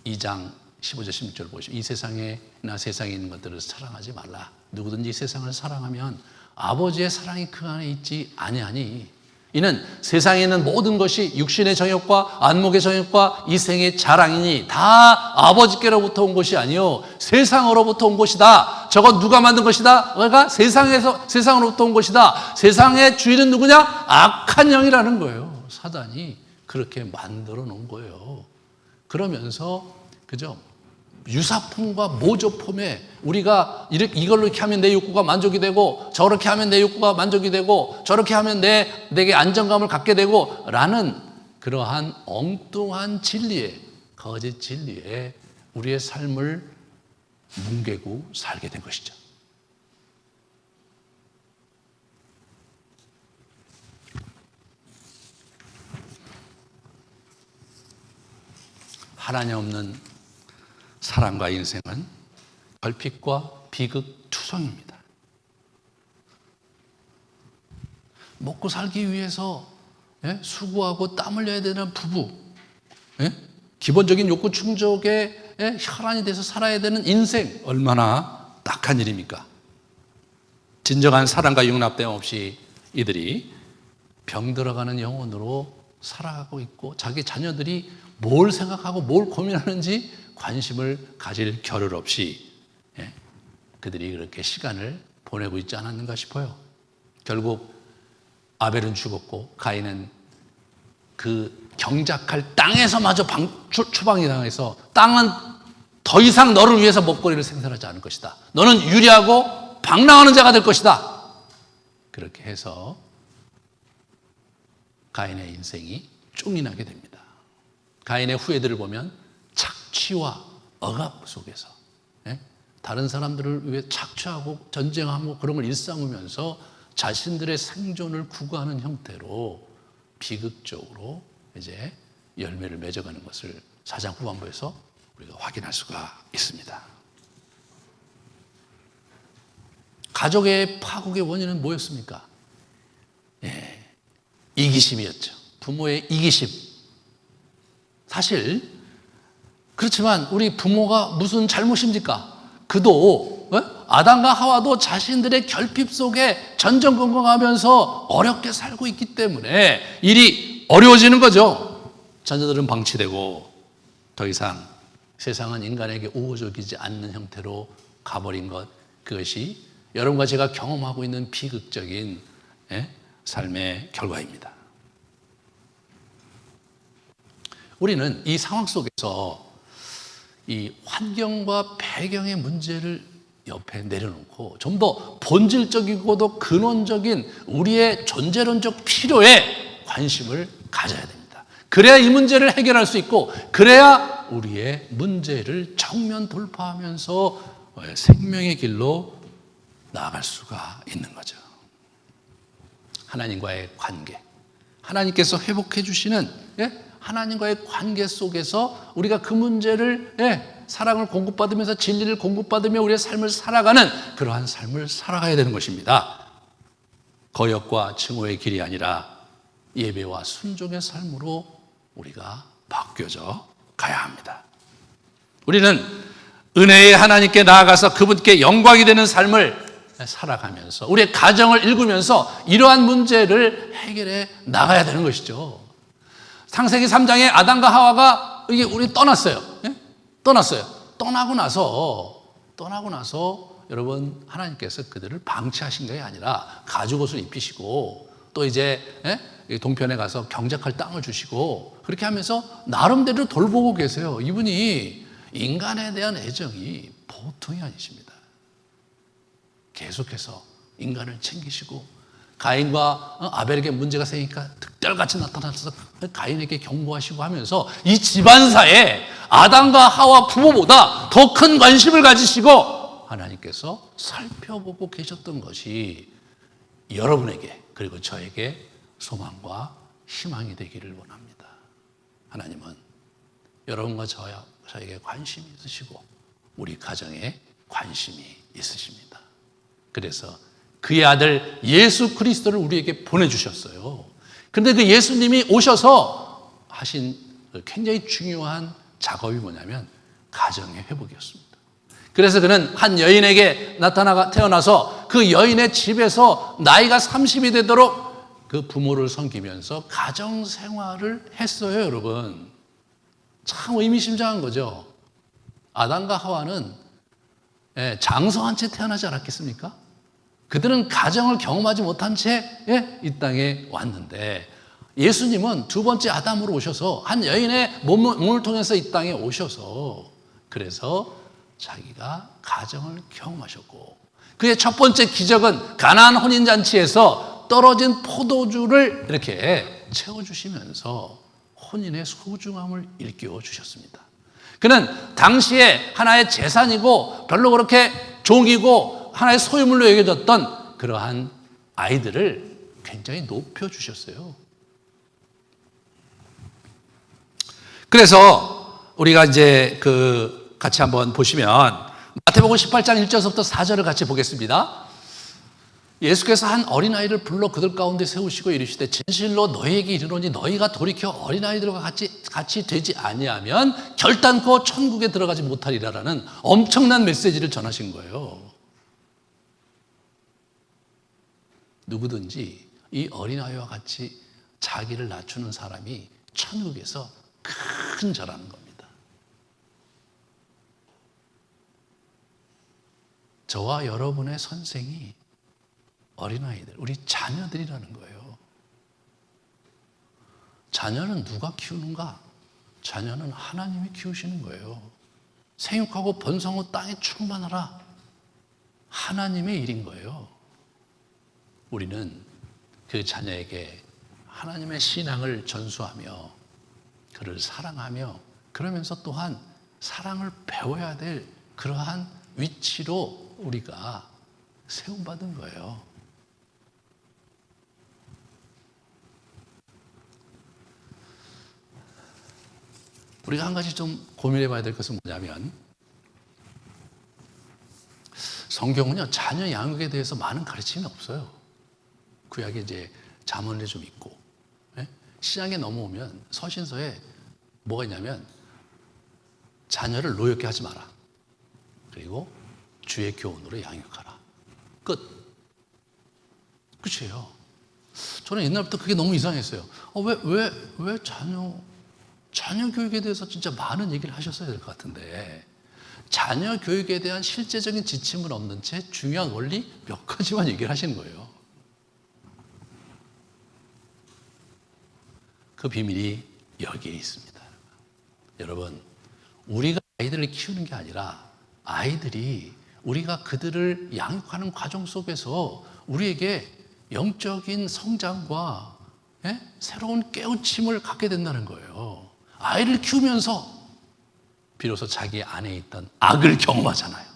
2장 15절 16절 보시면 이 세상에나 세상에 있는 것들을 사랑하지 말라. 누구든지 이 세상을 사랑하면 아버지의 사랑이 그 안에 있지 아니하니 이는 세상에 있는 모든 것이 육신의 정욕과 안목의 정욕과 이생의 자랑이니 다 아버지께로부터 온 것이 아니요 세상으로부터 온 것이다. 저건 누가 만든 것이다? 그러니까 세상으로부터 온 것이다. 세상의 주인은 누구냐? 악한 영이라는 거예요. 사단이 그렇게 만들어 놓은 거예요. 그러면서 그죠? 유사품과 모조품에 우리가 이걸로 이렇게 하면 내 욕구가 만족이 되고 저렇게 하면 내 욕구가 만족이 되고 저렇게 하면 내게 안정감을 갖게 되고 라는 그러한 엉뚱한 진리에 거짓 진리에 우리의 삶을 뭉개고 살게 된 것이죠. 하나님 없는 사랑과 인생은 결핍과 비극투성입니다. 먹고 살기 위해서 수고하고 땀 흘려야 되는 부부, 기본적인 욕구 충족에 혈안이 돼서 살아야 되는 인생, 얼마나 딱한 일입니까? 진정한 사랑과 융납됨 없이 이들이 병들어가는 영혼으로 살아가고 있고 자기 자녀들이 뭘 생각하고 뭘 고민하는지 관심을 가질 겨를 없이 그들이 그렇게 시간을 보내고 있지 않았는가 싶어요. 결국 아벨은 죽었고 가인은 그 경작할 땅에서마저 추방이 당해서 땅은 더 이상 너를 위해서 먹거리를 생산하지 않을 것이다. 너는 유리하고 방랑하는 자가 될 것이다. 그렇게 해서 가인의 인생이 쫑이 나게 됩니다. 가인의 후예들을 보면 착취와 억압 속에서 다른 사람들을 위해 착취하고 전쟁하고 그런 걸 일삼으면서 자신들의 생존을 구가하는 형태로 비극적으로 이제 열매를 맺어가는 것을 4장 후반부에서 우리가 확인할 수가 있습니다. 가족의 파국의 원인은 뭐였습니까? 이기심이었죠. 부모의 이기심. 사실 그렇지만 우리 부모가 무슨 잘못입니까? 그도 아담과 하와도 자신들의 결핍 속에 전전긍긍하면서 어렵게 살고 있기 때문에 일이 어려워지는 거죠. 자녀들은 방치되고 더 이상 세상은 인간에게 우호적이지 않는 형태로 가버린 것, 그것이 여러분과 제가 경험하고 있는 비극적인 삶의 결과입니다. 우리는 이 상황 속에서 이 환경과 배경의 문제를 옆에 내려놓고 좀 더 본질적이고도 근원적인 우리의 존재론적 필요에 관심을 가져야 됩니다. 그래야 이 문제를 해결할 수 있고 그래야 우리의 문제를 정면 돌파하면서 생명의 길로 나아갈 수가 있는 거죠. 하나님과의 관계, 하나님께서 회복해 주시는 하나님과의 관계 속에서 우리가 그 문제를 사랑을 공급받으면서 진리를 공급받으며 우리의 삶을 살아가는 그러한 삶을 살아가야 되는 것입니다. 거역과 증오의 길이 아니라 예배와 순종의 삶으로 우리가 바뀌어져 가야 합니다. 우리는 은혜의 하나님께 나아가서 그분께 영광이 되는 삶을 살아가면서 우리의 가정을 일구면서 이러한 문제를 해결해 나가야 되는 것이죠. 창세기 3장에 아담과 하와가 이게 우리 떠났어요. 떠났어요. 떠나고 나서 여러분 하나님께서 그들을 방치하신 게 아니라 가죽 옷을 입히시고 또 이제 동편에 가서 경작할 땅을 주시고 그렇게 하면서 나름대로 돌보고 계세요. 이분이 인간에 대한 애정이 보통이 아니십니다. 계속해서 인간을 챙기시고 가인과 아벨에게 문제가 생기니까 득달같이 나타나서 가인에게 경고하시고 하면서 이 집안사에 아담과 하와 부모보다 더 큰 관심을 가지시고 하나님께서 살펴보고 계셨던 것이 여러분에게 그리고 저에게 소망과 희망이 되기를 원합니다. 하나님은 여러분과 저에게 관심이 있으시고 우리 가정에 관심이 있으십니다. 그래서 그의 아들 예수 그리스도를 우리에게 보내주셨어요. 그런데 그 예수님이 오셔서 하신 굉장히 중요한 작업이 뭐냐면 가정의 회복이었습니다. 그래서 그는 한 여인에게 태어나서 그 여인의 집에서 나이가 30이 되도록 그 부모를 섬기면서 가정 생활을 했어요, 여러분. 참 의미심장한 거죠. 아담과 하와는 장성한 채 태어나지 않았겠습니까? 그들은 가정을 경험하지 못한 채 이 땅에 왔는데 예수님은 두 번째 아담으로 오셔서 한 여인의 몸을 통해서 이 땅에 오셔서 그래서 자기가 가정을 경험하셨고 그의 첫 번째 기적은 가나안 혼인잔치에서 떨어진 포도주를 이렇게 채워주시면서 혼인의 소중함을 일깨워 주셨습니다. 그는 당시에 하나의 재산이고 별로 그렇게 종이고 하나의 소유물로 여겨졌던 그러한 아이들을 굉장히 높여주셨어요. 그래서 우리가 이제 같이 한번 보시면 마태복음 18장 1절부터 4절을 같이 보겠습니다. 예수께서 한 어린아이를 불러 그들 가운데 세우시고 이르시되 진실로 너희에게 이르노니 너희가 돌이켜 어린아이들과 같이 되지 아니하면 결단코 천국에 들어가지 못하리라라는 엄청난 메시지를 전하신 거예요. 누구든지 이 어린아이와 같이 자기를 낮추는 사람이 천국에서 큰 자라는 겁니다. 저와 여러분의 선생이 어린아이들, 우리 자녀들이라는 거예요. 자녀는 누가 키우는가? 자녀는 하나님이 키우시는 거예요. 생육하고 번성하고 땅에 충만하라. 하나님의 일인 거예요. 우리는 그 자녀에게 하나님의 신앙을 전수하며 그를 사랑하며 그러면서 또한 사랑을 배워야 될 그러한 위치로 우리가 세움받은 거예요. 우리가 한 가지 좀 고민해 봐야 될 것은 뭐냐면 성경은요 자녀 양육에 대해서 많은 가르침이 없어요. 구약에 이제 잠언에 좀 있고 신약에 넘어오면 서신서에 뭐가 있냐면 자녀를 노엽게 하지 마라. 그리고 주의 교훈으로 양육하라. 끝. 끝이에요. 저는 옛날부터 그게 너무 이상했어요. 왜 자녀 교육에 대해서 진짜 많은 얘기를 하셨어야 될 것 같은데 자녀 교육에 대한 실제적인 지침은 없는 채 중요한 원리 몇 가지만 얘기를 하시는 거예요. 그 비밀이 여기에 있습니다. 여러분, 우리가 아이들을 키우는 게 아니라 아이들이 우리가 그들을 양육하는 과정 속에서 우리에게 영적인 성장과 새로운 깨우침을 갖게 된다는 거예요. 아이를 키우면서 비로소 자기 안에 있던 악을 경험하잖아요.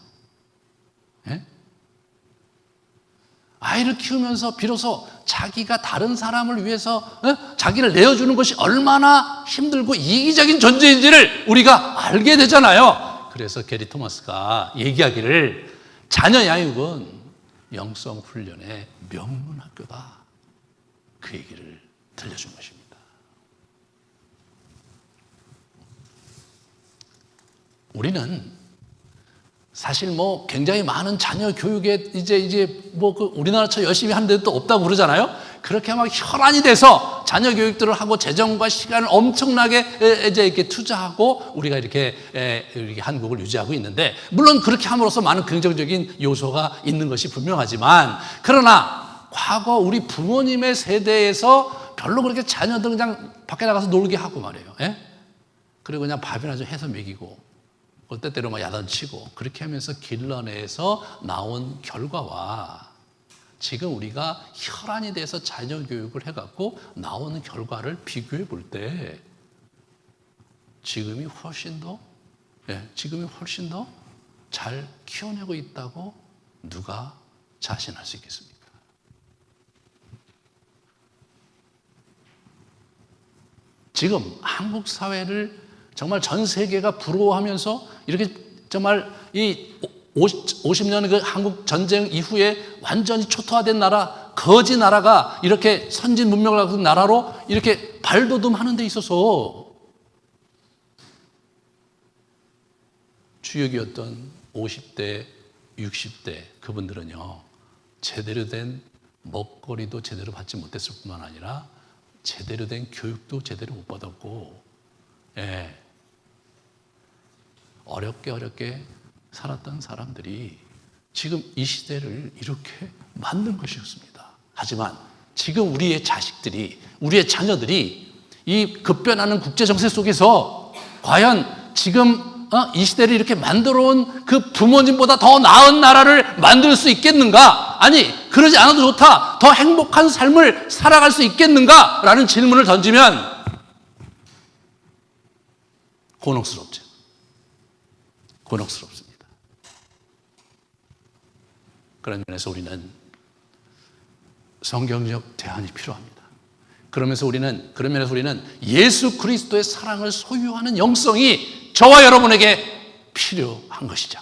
아이를 키우면서 비로소 자기가 다른 사람을 위해서 자기를 내어주는 것이 얼마나 힘들고 이기적인 존재인지를 우리가 알게 되잖아요. 그래서 게리 토마스가 얘기하기를 자녀 양육은 영성 훈련의 명문학교다. 그 얘기를 들려준 것입니다. 우리는 사실 굉장히 많은 자녀 교육에 우리나라처럼 열심히 하는 데도 없다고 그러잖아요. 그렇게 막 혈안이 돼서 자녀 교육들을 하고 재정과 시간을 엄청나게 이제 이렇게 투자하고 우리가 이렇게 한국을 유지하고 있는데 물론 그렇게 함으로써 많은 긍정적인 요소가 있는 것이 분명하지만 그러나 과거 우리 부모님의 세대에서 별로 그렇게 자녀들 그냥 밖에 나가서 놀게 하고 말이에요. 그리고 그냥 밥이나 좀 해서 먹이고 때때로 야단치고 그렇게 하면서 길러내서 나온 결과와 지금 우리가 혈안이 돼서 자녀 교육을 해갖고 나오는 결과를 비교해 볼 때 지금이 훨씬 더 잘 키워내고 있다고 누가 자신할 수 있겠습니까? 지금 한국 사회를 정말 전 세계가 부러워하면서 이렇게 정말 이 50년 그 한국 전쟁 이후에 완전히 초토화된 나라, 거지 나라가 이렇게 선진 문명을 갖춘 나라로 이렇게 발돋움하는 데 있어서 주역이었던 50대, 60대 그분들은요, 제대로 된 먹거리도 제대로 받지 못했을 뿐만 아니라 제대로 된 교육도 제대로 못 받았고, 어렵게 살았던 사람들이 지금 이 시대를 이렇게 만든 것이었습니다. 하지만 지금 우리의 자식들이, 우리의 자녀들이 이 급변하는 국제 정세 속에서 과연 지금 이 시대를 이렇게 만들어 온 그 부모님보다 더 나은 나라를 만들 수 있겠는가? 아니, 그러지 않아도 좋다. 더 행복한 삶을 살아갈 수 있겠는가? 라는 질문을 던지면 곤혹스럽죠. 곤혹스럽습니다. 그런 면에서 우리는 성경적 대안이 필요합니다. 그런 면에서 우리는 예수 그리스도의 사랑을 소유하는 영성이 저와 여러분에게 필요한 것이죠.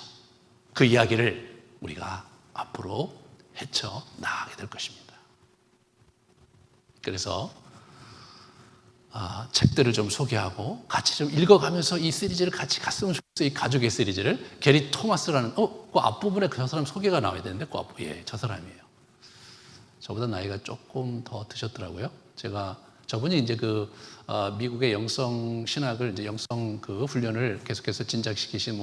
그 이야기를 우리가 앞으로 헤쳐나가게 될 것입니다. 그래서 책들을 좀 소개하고 같이 좀 읽어가면서 이 시리즈를 같이 갔으면 좋겠어요. 이 가족의 시리즈를. 게리 토마스라는 그 앞부분에 저 사람 소개가 나와야 되는데 저 사람이에요. 저보다 나이가 조금 더 드셨더라고요. 저분이 이제 미국의 영성 신학을 이제 영성 훈련을 계속해서 진작시키신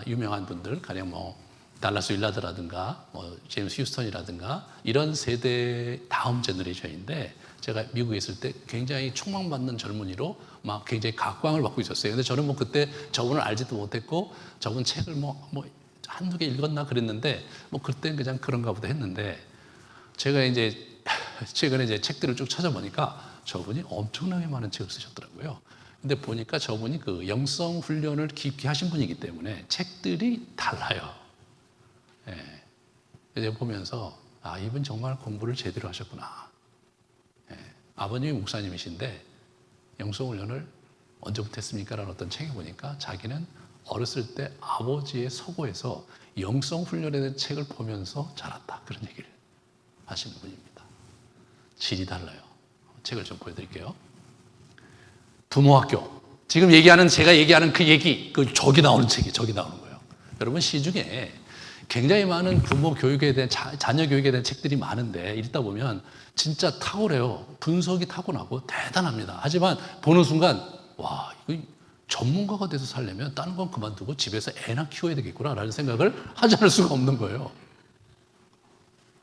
유명한 분들, 가령 달라스 윌라드라든가 제임스 휴스턴이라든가 이런 세대 다음 제너레이션인데, 제가 미국에 있을 때 굉장히 촉망받는 젊은이로 막 굉장히 각광을 받고 있었어요. 근데 저는 그때 저분을 알지도 못했고 저분 책을 한두 개 읽었나 그랬는데 그때는 그냥 그런가 보다 했는데, 제가 이제 최근에 이제 책들을 쭉 찾아보니까 저분이 엄청나게 많은 책을 쓰셨더라고요. 근데 보니까 저분이 영성 훈련을 깊게 하신 분이기 때문에 책들이 달라요. 그래서 보면서 이분 정말 공부를 제대로 하셨구나. 아버님이 목사님이신데 영성 훈련을 언제부터 했습니까? 라는 어떤 책에 보니까 자기는 어렸을 때 아버지의 서고에서 영성 훈련에 대한 책을 보면서 자랐다. 그런 얘기를 하시는 분입니다. 질이 달라요. 책을 좀 보여드릴게요. 부모학교. 지금 제가 얘기하는 그 얘기, 저기 나오는 책이 저기 나오는 거예요. 여러분, 시중에 굉장히 많은 부모 교육에 대한, 자녀 교육에 대한 책들이 많은데 읽다 보면 진짜 탁월해요. 분석이 타고나고 대단합니다. 하지만 보는 순간, 이거 전문가가 돼서 살려면 다른 건 그만두고 집에서 애나 키워야 되겠구나라는 생각을 하지 않을 수가 없는 거예요.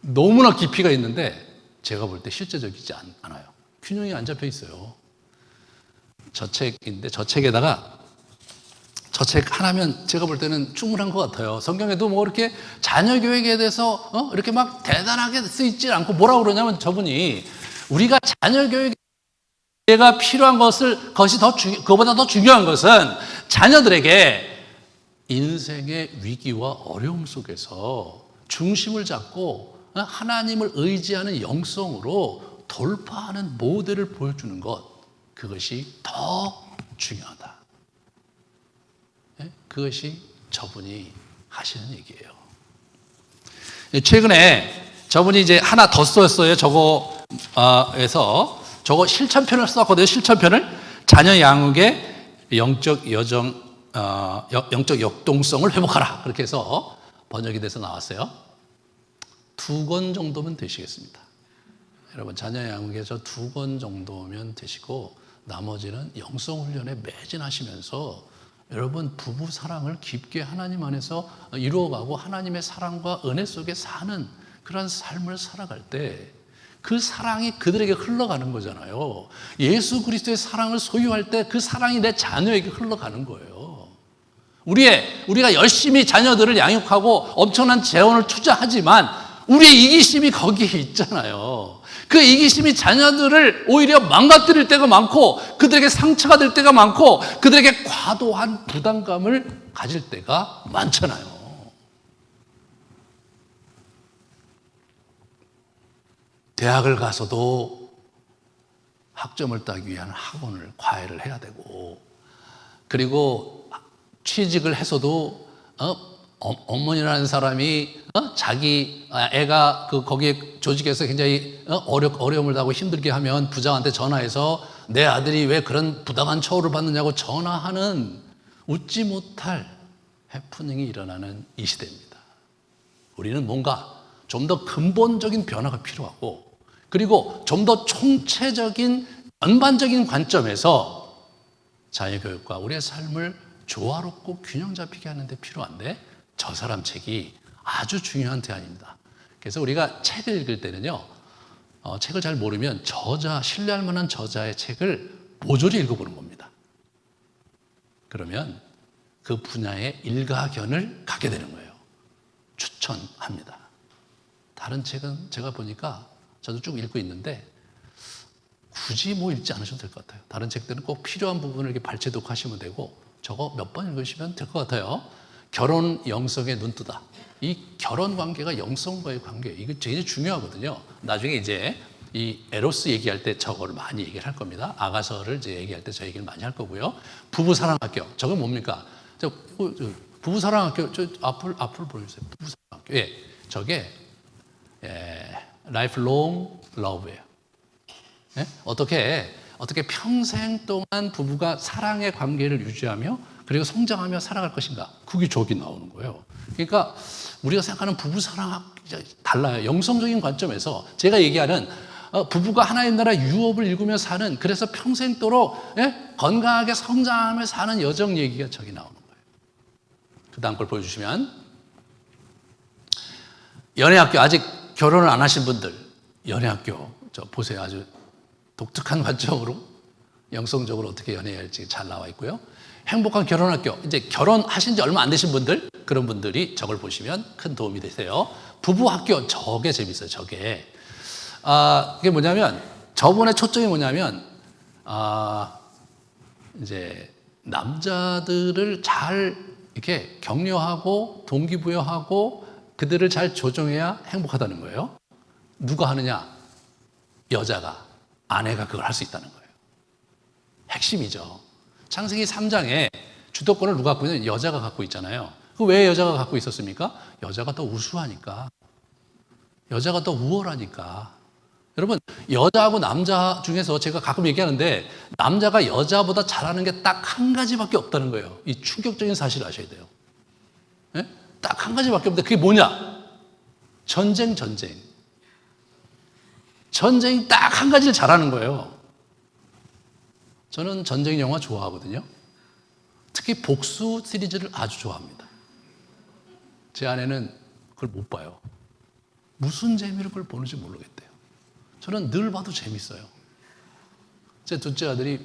너무나 깊이가 있는데 제가 볼 때 실제적이지 않아요. 균형이 안 잡혀 있어요. 저 책인데 저 책에다가 저 책 하나면 제가 볼 때는 충분한 것 같아요. 성경에도 이렇게 자녀 교육에 대해서 이렇게 막 대단하게 쓰이지 않고 뭐라고 그러냐면, 저분이 우리가 자녀 교육가 필요한 그것보다 더 중요한 것은 자녀들에게 인생의 위기와 어려움 속에서 중심을 잡고 하나님을 의지하는 영성으로 돌파하는 모델을 보여주는 것, 그것이 더 중요하다. 그것이 저분이 하시는 얘기예요. 최근에 저분이 이제 하나 더 썼어요. 저거 실천편을 썼거든요. 실천편을. 자녀 양육의 영적 역동성을 회복하라. 그렇게 해서 번역이 돼서 나왔어요. 2권 정도면 되시겠습니다. 여러분, 자녀 양육에 2권 정도면 되시고, 나머지는 영성 훈련에 매진하시면서 여러분 부부 사랑을 깊게 하나님 안에서 이루어가고 하나님의 사랑과 은혜 속에 사는 그런 삶을 살아갈 때 그 사랑이 그들에게 흘러가는 거잖아요. 예수 그리스도의 사랑을 소유할 때 그 사랑이 내 자녀에게 흘러가는 거예요. 우리가 열심히 자녀들을 양육하고 엄청난 재원을 투자하지만 우리의 이기심이 거기에 있잖아요. 그 이기심이 자녀들을 오히려 망가뜨릴 때가 많고, 그들에게 상처가 될 때가 많고, 그들에게 과도한 부담감을 가질 때가 많잖아요. 대학을 가서도 학점을 따기 위한 학원을, 과외를 해야 되고, 그리고 취직을 해서도 어머니라는 사람이 자기 애가 거기에 조직에서 굉장히 어려움을 당하고 힘들게 하면 부장한테 전화해서 내 아들이 왜 그런 부당한 처우를 받느냐고 전화하는 웃지 못할 해프닝이 일어나는 이 시대입니다. 우리는 뭔가 좀 더 근본적인 변화가 필요하고, 그리고 좀 더 총체적인 전반적인 관점에서 자녀교육과 우리의 삶을 조화롭고 균형 잡히게 하는 데 필요한데, 저 사람 책이 아주 중요한 대안입니다. 그래서 우리가 책을 읽을 때는요, 책을 잘 모르면 신뢰할 만한 저자의 책을 모조리 읽어보는 겁니다. 그러면 그 분야의 일가견을 갖게 되는 거예요. 추천합니다. 다른 책은 제가 보니까 저도 쭉 읽고 있는데 굳이 읽지 않으셔도 될 것 같아요. 다른 책들은 꼭 필요한 부분을 이렇게 발췌독하시면 되고, 저거 몇 번 읽으시면 될 것 같아요. 결혼 영성에 눈뜨다. 이 결혼 관계가 영성과의 관계예요. 이거 굉장히 중요하거든요. 나중에 이제 이 에로스 얘기할 때 저거를 많이 얘기를 할 겁니다. 아가서를 이제 얘기할 때 저 얘기를 많이 할 거고요. 부부사랑학교. 저건 뭡니까? 부부사랑학교, 앞을 보여주세요. 부부사랑학교. 예. 저게, 라이프롱 러브예요. 예? 어떻게 평생 동안 부부가 사랑의 관계를 유지하며 그리고 성장하며 살아갈 것인가, 그게 저기 나오는 거예요. 그러니까 우리가 생각하는 부부 사랑학 달라요. 영성적인 관점에서 제가 얘기하는 부부가 하나님 나라 유업을 읽으며 사는, 그래서 평생도록 건강하게 성장하며 사는 여정 얘기가 저기 나오는 거예요. 그 다음 걸 보여주시면, 연애학교, 아직 결혼을 안 하신 분들 연애학교 저 보세요. 아주 독특한 관점으로 영성적으로 어떻게 연애해야 할지 잘 나와 있고요. 행복한 결혼학교, 이제 결혼하신 지 얼마 안 되신 분들, 그런 분들이 저걸 보시면 큰 도움이 되세요. 부부학교, 저게 재밌어요. 저게 그게 뭐냐면, 저번에 초점이 뭐냐면 이제 남자들을 잘 이렇게 격려하고 동기부여하고 그들을 잘 조정해야 행복하다는 거예요. 누가 하느냐? 여자가, 아내가 그걸 할 수 있다는 거예요. 핵심이죠. 창세기 3장에 주도권을 누가 갖고 있는? 여자가 갖고 있잖아요. 그 왜 여자가 갖고 있었습니까? 여자가 더 우수하니까, 여자가 더 우월하니까. 여러분, 여자하고 남자 중에서 제가 가끔 얘기하는데, 남자가 여자보다 잘하는 게 딱 한 가지밖에 없다는 거예요. 이 충격적인 사실을 아셔야 돼요. 네? 딱 한 가지밖에 없는데 그게 뭐냐? 전쟁이 딱 한 가지를 잘하는 거예요. 저는 전쟁 영화 좋아하거든요. 특히 복수 시리즈를 아주 좋아합니다. 제 아내는 그걸 못 봐요. 무슨 재미로 그걸 보는지 모르겠대요. 저는 늘 봐도 재밌어요. 제 둘째 아들이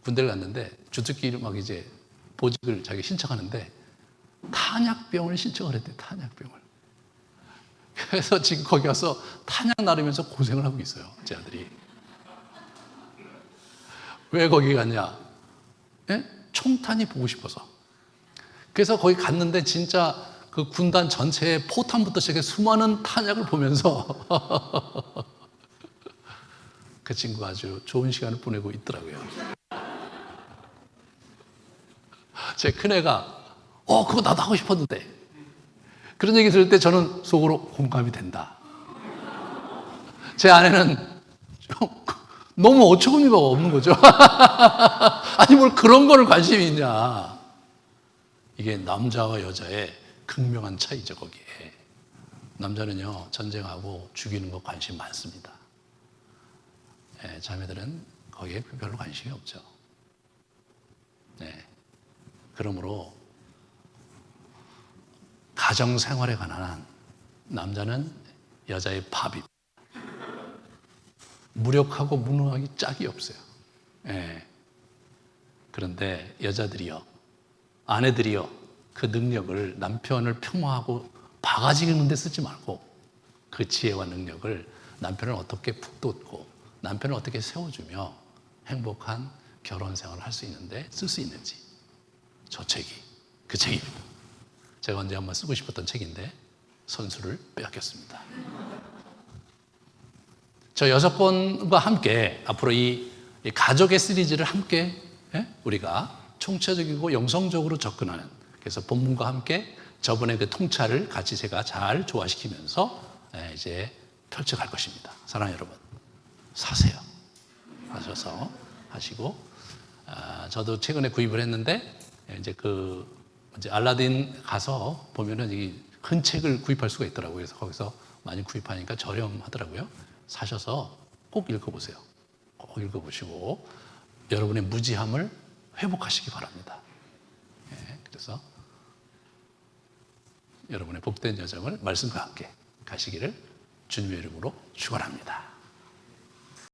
군대를 갔는데 주특기를 막 이제 보직을 자기 신청하는데 탄약병을 신청을 했대요. 탄약병을. 그래서 지금 거기 가서 탄약 나르면서 고생을 하고 있어요. 제 아들이. 왜 거기 갔냐? 총탄이 보고 싶어서. 그래서 거기 갔는데 진짜 그 군단 전체의 포탄부터 시작해 수많은 탄약을 보면서 그 친구가 아주 좋은 시간을 보내고 있더라고요. 제 큰애가 그거 나도 하고 싶었는데, 그런 얘기 들을 때 저는 속으로 공감이 된다. 제 아내는 너무 어처구니가 없는 거죠. 아니 뭘 그런 거를 관심이 있냐. 이게 남자와 여자의 극명한 차이죠. 거기에 남자는요 전쟁하고 죽이는 거 관심 많습니다. 자매들은 거기에 별로 관심이 없죠. 그러므로 가정생활에 관한 한 남자는 여자의 밥입니다. 무력하고 무능하기 짝이 없어요. 그런데 여자들이요, 아내들이요, 그 능력을 남편을 폄하하고 바가지 긁는 데 쓰지 말고 그 지혜와 능력을 남편을 어떻게 북돋고 남편을 어떻게 세워주며 행복한 결혼 생활을 할 수 있는데 쓸 수 있는지, 저 책이 그 책입니다. 제가 언제 한번 쓰고 싶었던 책인데 선수를 빼앗겼습니다. 저 6권과 함께 앞으로 이 가족의 시리즈를 함께 우리가 총체적이고 영성적으로 접근하는, 그래서 본문과 함께 저번에 그 통찰을 같이 제가 잘 조화시키면서 이제 펼쳐갈 것입니다. 사랑하는 여러분, 사세요. 하셔서 하시고, 저도 최근에 구입을 했는데 이제 이제 알라딘 가서 보면은 이 큰 책을 구입할 수가 있더라고요. 그래서 거기서 많이 구입하니까 저렴하더라고요. 사셔서 꼭 읽어보세요. 꼭 읽어보시고 여러분의 무지함을 회복하시기 바랍니다. 그래서 여러분의 복된 여정을 말씀과 함께 가시기를 주님의 이름으로 축원합니다.